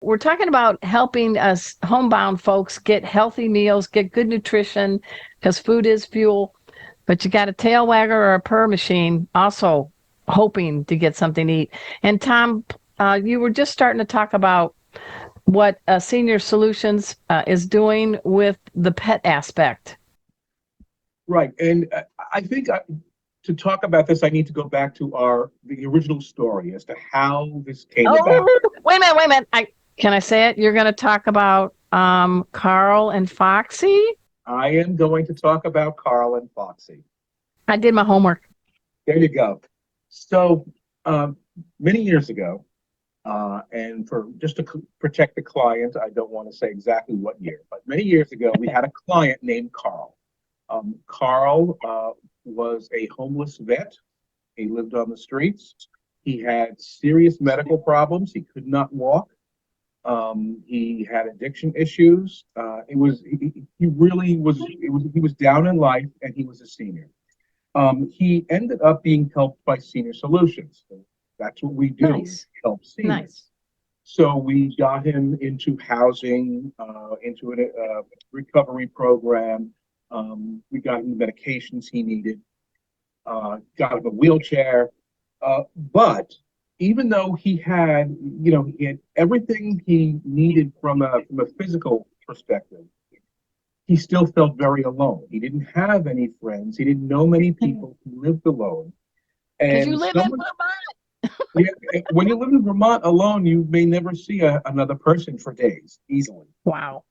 we're talking about helping us homebound folks get healthy meals, get good nutrition, because food is fuel. But you got a tail wagger or a purr machine also hoping to get something to eat. And Tom, you were just starting to talk about what Senior Solutions is doing with the pet aspect. Right. And I think to talk about this, I need to go back to the original story as to how this came about. Oh, wait a minute. Can I say it? You're going to talk about Carl and Foxy? I am going to talk about Carl and Foxy. I did my homework. There you go. So many years ago, and for just to protect the client, I don't want to say exactly what year, but many years ago, we had a client named Carl. Carl was a homeless vet. He lived on the streets. He had serious medical problems. He could not walk. He had addiction issues. He really was. He was down in life, and he was a senior. He ended up being helped by Senior Solutions. That's what we do. Nice. Help seniors. Nice. So we got him into housing, into a recovery program. We got him the medications he needed. Got him a wheelchair. But even though he had everything he needed from a physical perspective, he still felt very alone. He didn't have any friends. He didn't know many people who lived alone. Because you And live in Vermont. yeah, when you live in Vermont alone, you may never see another person for days easily. Wow.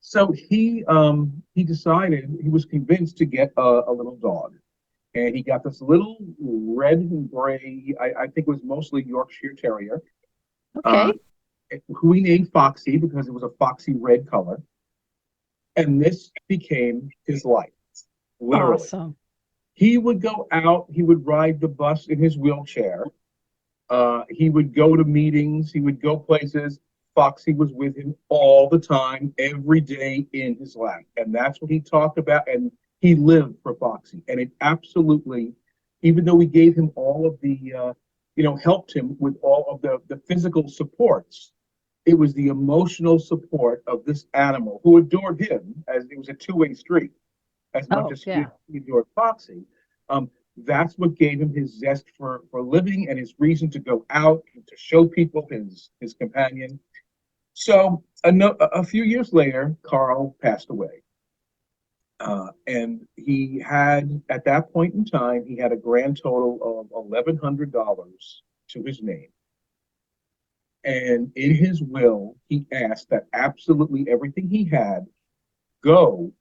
So he decided, he was convinced to get a little dog. And he got this little red and gray, I think it was mostly Yorkshire Terrier, Okay. who he named Foxy because it was a foxy red color. And this became his life, literally. Awesome. He would go out, he would ride the bus in his wheelchair. He would go to meetings, he would go places. Foxy was with him all the time, every day in his life. And that's what he talked about. And he lived for Foxy. And it absolutely, even though we gave him all of the, helped him with all of the physical supports, it was the emotional support of this animal who adored him, as it was a two-way street, as much as he adored Foxy. That's what gave him his zest for living and his reason to go out and to show people his companion. So a few years later, Carl passed away. And he had, at that point in time, he had a grand total of $1,100 to his name. And in his will, he asked that absolutely everything he had go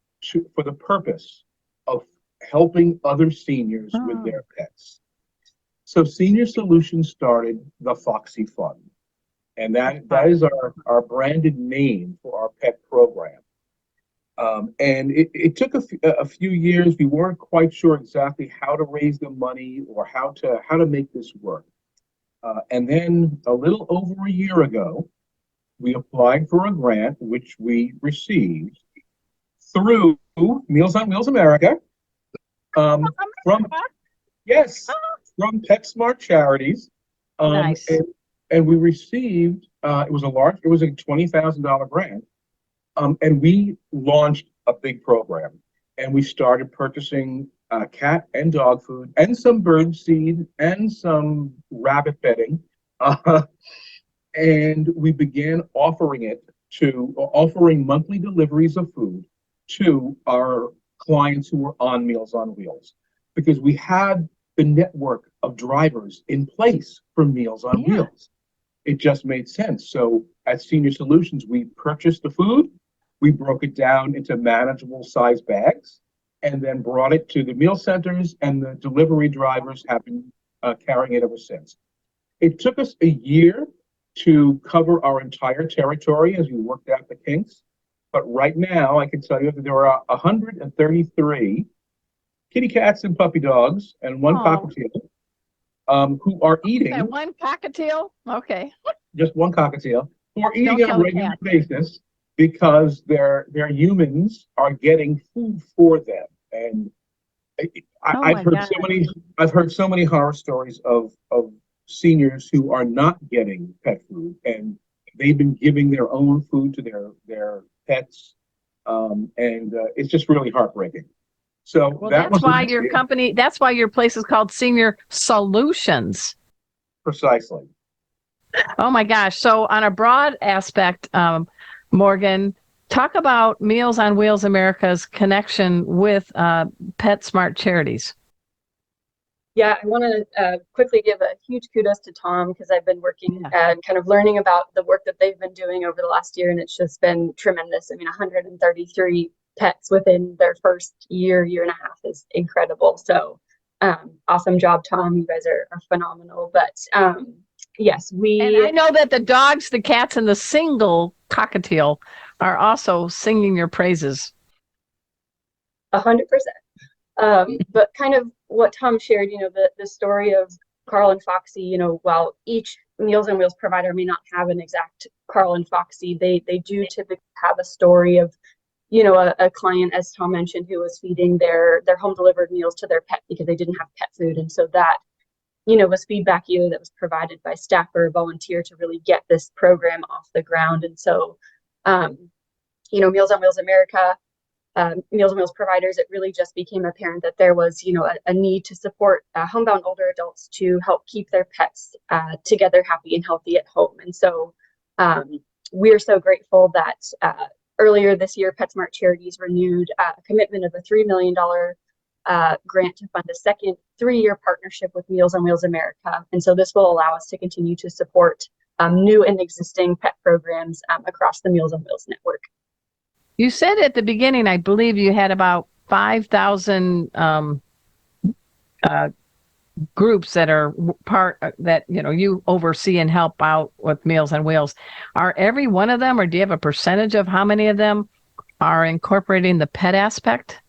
for the purpose of helping other seniors with their pets. So Senior Solutions started the Foxy Fund. And that is our branded name for our pet program. And it took a few years. We weren't quite sure exactly how to raise the money or how to make this work. And then a little over a year ago, we applied for a grant, which we received through Meals on Wheels America. From from PetSmart Charities. Nice. And we received it was a $20,000 grant. And we launched a big program, and we started purchasing cat and dog food and some bird seed and some rabbit bedding. And we began offering monthly deliveries of food to our clients who were on Meals on Wheels, because we had the network of drivers in place for Meals on Wheels. It just made sense. So at Senior Solutions, we purchased the food, we broke it down into manageable size bags, and then brought it to the meal centers, and the delivery drivers have been carrying it ever since. It took us a year to cover our entire territory as we worked out the kinks. But right now, I can tell you that there are 133 kitty cats and puppy dogs and one cockatiel who are eating. That one cockatiel? Okay. Just one cockatiel, who are eating on a regular basis because their humans are getting food for them. And I've heard so many horror stories of seniors who are not getting pet food, and they've been giving their own food to their pets, and it's just really heartbreaking. So Well, that that's was why your company, that's why your place is called Senior Solutions. precisely. Oh my gosh. So, on a broad aspect, Morgan, talk about Meals on Wheels America's connection with PetSmart charities. Yeah, I want to quickly give a huge kudos to Tom because I've been working and kind of learning about the work that they've been doing over the last year, and it's just been tremendous. I mean, 133 pets within their first year, year and a half is incredible. So, awesome job, Tom. You guys are phenomenal. But yes, And I know that the dogs, the cats, and the single cockatiel are also singing your praises. 100%. But kind of what Tom shared, the story of Carl and Foxy, while each Meals on Wheels provider may not have an exact Carl and Foxy, they do typically have a story of, a client, as Tom mentioned, who was feeding their home delivered meals to their pet because they didn't have pet food. And so that, was feedback either that was provided by staff or a volunteer to really get this program off the ground. And so, Meals on Wheels America, Meals on Wheels providers, it really just became apparent that there was, a need to support homebound older adults to help keep their pets together, happy and healthy at home. And so we're so grateful that earlier this year, PetSmart Charities renewed a commitment of a $3 million grant to fund a second 3-year partnership with Meals on Wheels America. And so this will allow us to continue to support new and existing pet programs across the Meals on Wheels network. You said at the beginning, I believe you had about 5,000 groups that are part that, you oversee and help out with Meals on Wheels. Are every one of them, or do you have a percentage of how many of them are incorporating the pet aspect?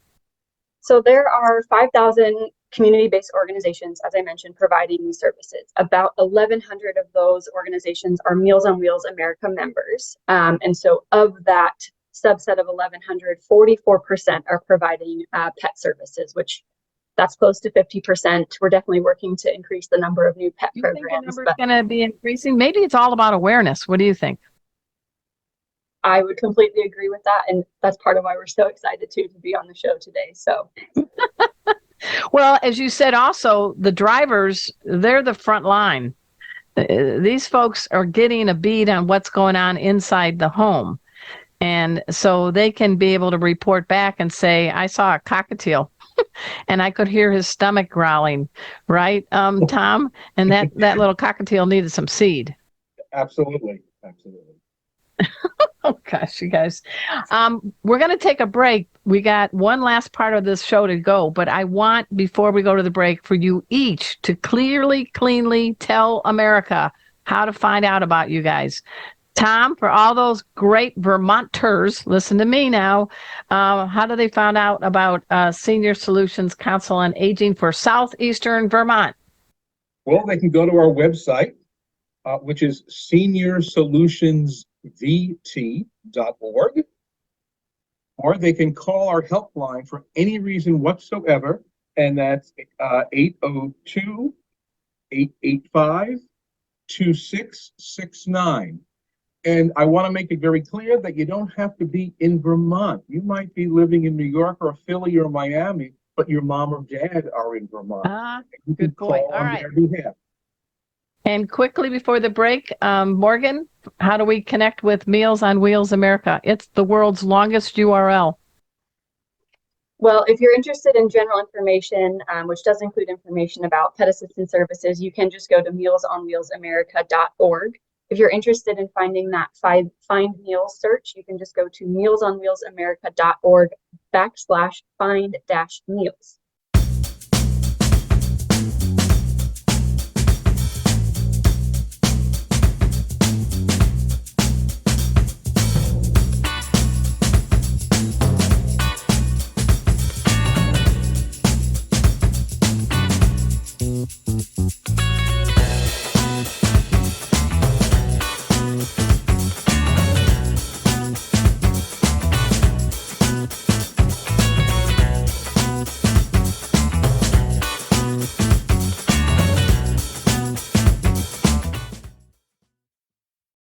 So there are 5,000 community-based organizations, as I mentioned, providing these services. About 1,100 of those organizations are Meals on Wheels America members. And so of that subset of 1,100, 44% are providing pet services, which that's close to 50%. We're definitely working to increase the number of new pet programs. You think the number is going to be increasing? Maybe it's all about awareness. What do you think? I would completely agree with that. And that's part of why we're so excited to be on the show today. So, well, as you said, also the drivers, they're the front line. These folks are getting a bead on what's going on inside the home. And so they can be able to report back and say, I saw a cockatiel and I could hear his stomach growling, right, Tom? And that little cockatiel needed some seed. Absolutely. Absolutely. Oh, gosh, you guys. We're going to take a break. We got one last part of this show to go, but I want, before we go to the break, for you each to cleanly tell America how to find out about you guys. Tom, for all those great Vermonters, listen to me now. How do they find out about Senior Solutions Council on Aging for Southeastern Vermont? Well, they can go to our website, which is seniorsolutionsvt.org, or they can call our helpline for any reason whatsoever, and that's 802-885-2669. And I want to make it very clear that you don't have to be in Vermont. You might be living in New York or Philly or Miami, but your mom or dad are in Vermont. Good point. All right. Their behalf. And quickly before the break, Morgan, how do we connect with Meals on Wheels America? It's the world's longest URL. Well, if you're interested in general information, which does include information about pet assistance services, you can just go to mealsonwheelsamerica.org. If you're interested in finding that Find Meals search, you can just go to mealsonwheelsamerica.org/find-meals.